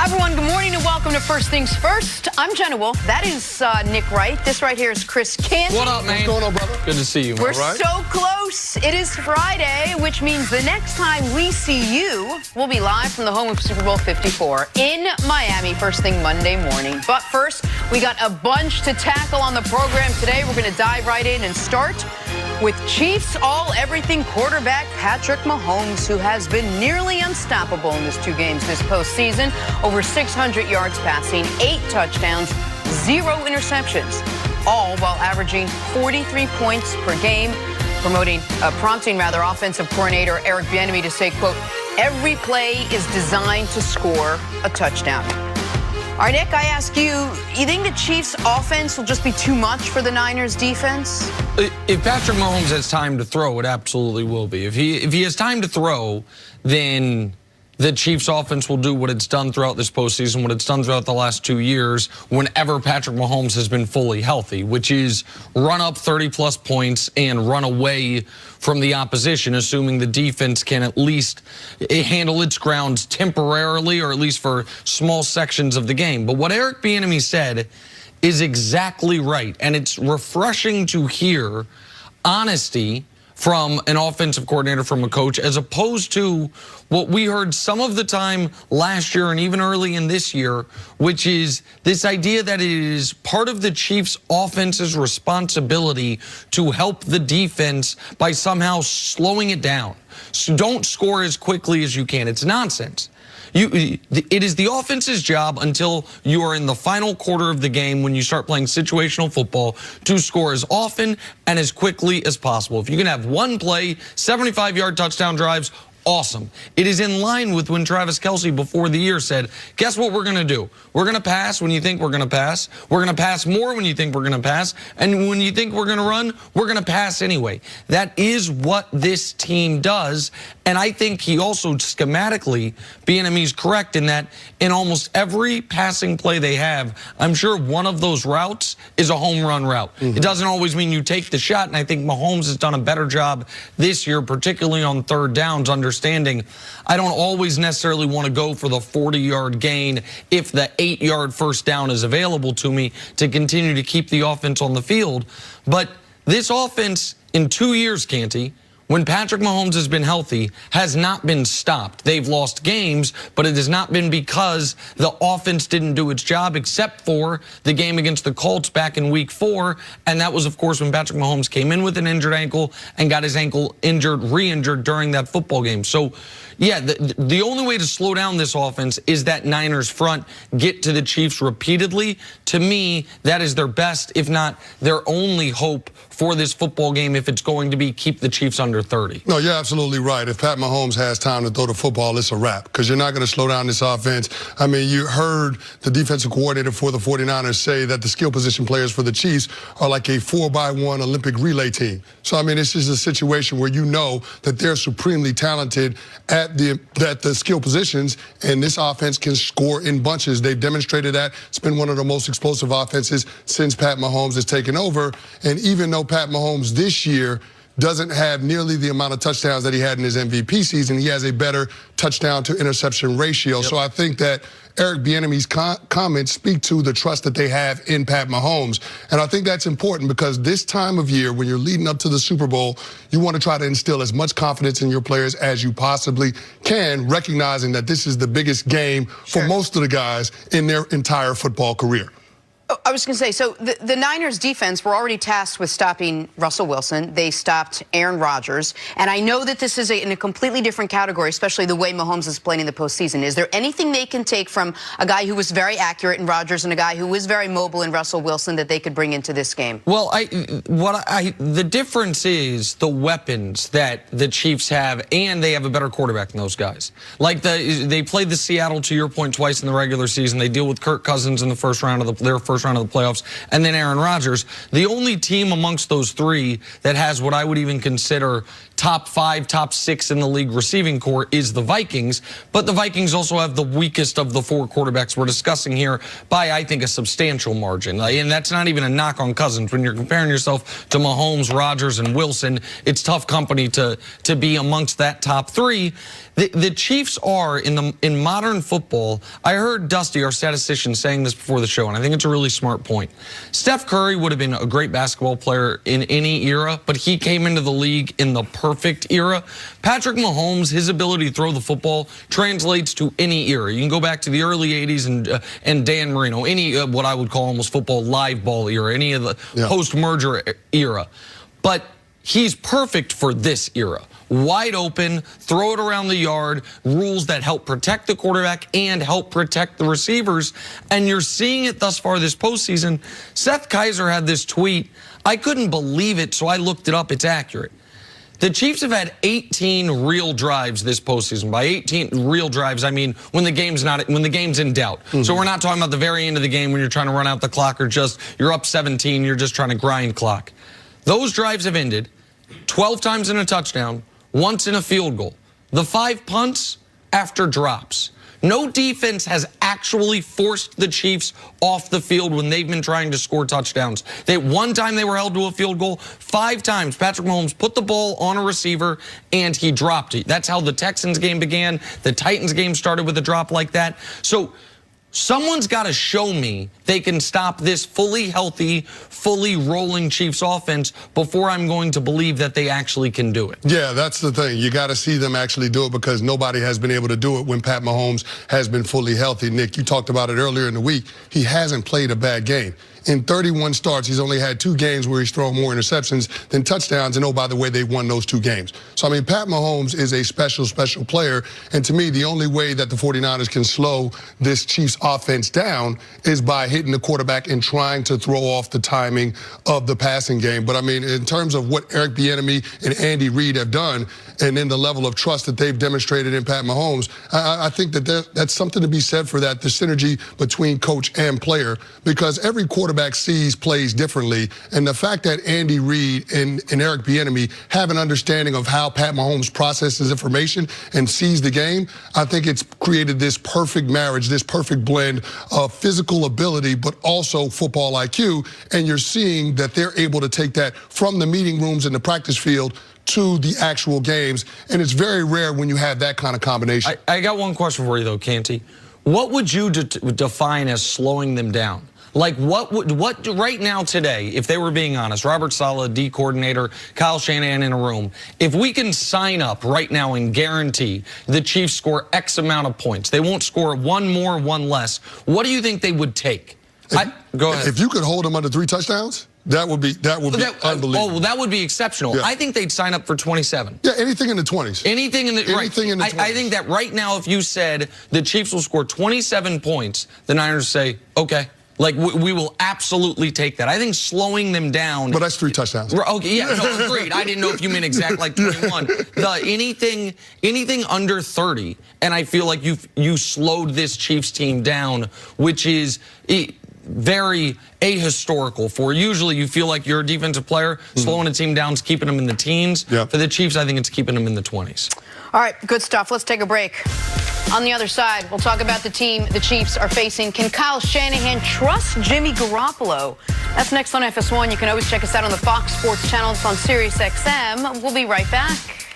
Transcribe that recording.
Everyone, good morning and welcome to First Things First. I'm Jenna Wolf. That is Nick Wright. This right here is Chris Canty. What up, man? What's going on, brother? Good to see you, We're right? so close. It is Friday, which means the next time we see you, we'll be live from the home of Super Bowl 54 in Miami, first thing Monday morning. But first, we got a bunch to tackle on the program today. We're going to dive right in and start with Chiefs all-everything quarterback Patrick Mahomes, who has been nearly unstoppable in his 2 games this postseason. Over 600 yards passing, 8 touchdowns, 0 interceptions, all while averaging 43 points per game, prompting offensive coordinator Eric Bieniemy to say, quote, "Every play is designed to score a touchdown." All right, Nick, I ask you, you think the Chiefs' offense will just be too much for the Niners' defense? If Patrick Mahomes has time to throw, it absolutely will be. If he has time to throw, then the Chiefs' offense will do what it's done throughout this postseason, what it's done throughout the last 2 years, whenever Patrick Mahomes has been fully healthy, which is run up 30-plus points and run away from the opposition, assuming the defense can at least handle its grounds temporarily, or at least for small sections of the game. But what Eric Bieniemy said is exactly right, and it's refreshing to hear honesty from an offensive coordinator, from a coach, as opposed to what we heard some of the time last year and even early in this year, which is this idea that it is part of the Chiefs' offense's responsibility to help the defense by somehow slowing it down. So don't score as quickly as you can. It's nonsense. It is the offense's job until you are in the final quarter of the game, when you start playing situational football, to score as often and as quickly as possible. If you can have one play, 75-yard touchdown drives, awesome. It is in line with when Travis Kelce before the year said, guess what we're going to do? We're going to pass when you think we're going to pass. We're going to pass more when you think we're going to pass. And when you think we're going to run, we're going to pass anyway. That is what this team does. And I think he also schematically, Bieniemy's correct in that in almost every passing play they have, I'm sure one of those routes is a home run route. It doesn't always mean you take the shot. And I think Mahomes has done a better job this year, particularly on third downs, understanding I don't always necessarily want to go for the 40-yard gain if the 8-yard first down is available to me to continue to keep the offense on the field. But this offense in 2 years, Canty, when Patrick Mahomes has been healthy, has not been stopped. They've lost games, but it has not been because the offense didn't do its job, except for the game against the Colts back in week 4. And that was, of course, when Patrick Mahomes came in with an injured ankle and got his ankle re-injured during that football game. So, yeah, the only way to slow down this offense is that Niners front get to the Chiefs repeatedly. To me, that is their best, if not their only hope for this football game, if it's going to be keep the Chiefs under 30. No, you're absolutely right. If Pat Mahomes has time to throw the football, it's a wrap, because you're not going to slow down this offense. I mean, you heard the defensive coordinator for the 49ers say that the skill position players for the Chiefs are like a 4x1 Olympic relay team. So, I mean, this is a situation where you know that they're supremely talented at the skill positions, and this offense can score in bunches. They've demonstrated that. It's been one of the most explosive offenses since Pat Mahomes has taken over. And even though Pat Mahomes this year doesn't have nearly the amount of touchdowns that he had in his MVP season, he has a better touchdown to interception ratio. So I think that Eric Bieniemy's comments speak to the trust that they have in Pat Mahomes. And I think that's important, because this time of year, when you're leading up to the Super Bowl, you want to try to instill as much confidence in your players as you possibly can, recognizing that this is the biggest game for most of the guys in their entire football career. I was going to say, so the Niners defense were already tasked with stopping Russell Wilson. They stopped Aaron Rodgers. And I know that this is in a completely different category, especially the way Mahomes is playing in the postseason. Is there anything they can take from a guy who was very accurate in Rodgers and a guy who was very mobile in Russell Wilson that they could bring into this game? Well, the difference is the weapons that the Chiefs have, and they have a better quarterback than those guys. Like they played the Seattle, to your point, twice in the regular season. They deal with Kirk Cousins in the first round of their first round run of the playoffs, and then Aaron Rodgers. The only team amongst those three that has what I would even consider top 5, top 6 in the league receiving corps is the Vikings, but the Vikings also have the weakest of the 4 quarterbacks we're discussing here by, I think, a substantial margin. And that's not even a knock on Cousins. When you're comparing yourself to Mahomes, Rodgers, and Wilson, it's tough company to be amongst that top 3. The Chiefs are, in modern football, I heard Dusty, our statistician, saying this before the show, and I think it's a really smart point. Steph Curry would have been a great basketball player in any era, but he came into the league in the perfect era. Patrick Mahomes, his ability to throw the football translates to any era. You can go back to the early 80s and Dan Marino, any what I would call almost football live ball era, any of the post-merger era. But he's perfect for this era. Wide open, throw it around the yard, rules that help protect the quarterback and help protect the receivers. And you're seeing it thus far this postseason. Seth Kaiser had this tweet. I couldn't believe it, so I looked it up. It's accurate. The Chiefs have had 18 real drives this postseason. By 18 real drives, I mean when the game's in doubt. So we're not talking about the very end of the game when you're trying to run out the clock or just you're up 17, you're just trying to grind clock. Those drives have ended 12 times in a touchdown, once in a field goal. The 5 punts after drops. No defense has actually forced the Chiefs off the field when they've been trying to score touchdowns. One time they were held to a field goal. 5 times Patrick Mahomes put the ball on a receiver and he dropped it. That's how the Texans game began. The Titans game started with a drop like that. So someone's got to show me they can stop this fully healthy, fully rolling Chiefs offense before I'm going to believe that they actually can do it. Yeah, that's the thing. You got to see them actually do it because nobody has been able to do it when Pat Mahomes has been fully healthy. Nick, you talked about it earlier in the week. He hasn't played a bad game. In 31 starts, he's only had 2 games where he's thrown more interceptions than touchdowns. And oh, by the way, they won those 2 games. So, I mean, Pat Mahomes is a special player. And to me, the only way that the 49ers can slow this Chiefs offense down is by hitting the quarterback and trying to throw off the timing of the passing game. But, I mean, in terms of what Eric Bieniemy and Andy Reid have done and in the level of trust that they've demonstrated in Pat Mahomes, I think that that's something to be said for that, the synergy between coach and player, because every quarterback sees plays differently, and the fact that Andy Reid and Eric Bieniemy have an understanding of how Pat Mahomes processes information and sees the game, I think it's created this perfect marriage, this perfect blend of physical ability but also football IQ, and you're seeing that they're able to take that from the meeting rooms and the practice field to the actual games, and it's very rare when you have that kind of combination. I got one question for you, though, Canty. What would you define as slowing them down? Like, what right now today, if they were being honest, Robert Saleh, D coordinator, Kyle Shanahan in a room, if we can sign up right now and guarantee the Chiefs score X amount of points, they won't score 1 more, 1 less, what do you think they would take? Go ahead. If you could hold them under 3 touchdowns, that would be unbelievable. Oh, well, that would be exceptional. Yeah. I think they'd sign up for 27. Yeah, anything in the 20s. Anything in the 20s. I think that right now, if you said the Chiefs will score 27 points, the Niners say, okay. Like, we will absolutely take that. I think slowing them down. But that's 3 touchdowns. Okay, yeah, no, agreed. I didn't know if you meant exact like 21. Anything under 30, and I feel like you slowed this Chiefs team down, which is very ahistorical for. Usually you feel like you're a defensive player, slowing a team down is keeping them in the teens. For the Chiefs, I think it's keeping them in the 20s. All right, good stuff. Let's take a break. On the other side, we'll talk about the team the Chiefs are facing. Can Kyle Shanahan trust Jimmy Garoppolo? That's next on FS1. You can always check us out on the Fox Sports channel. It's on SiriusXM. We'll be right back.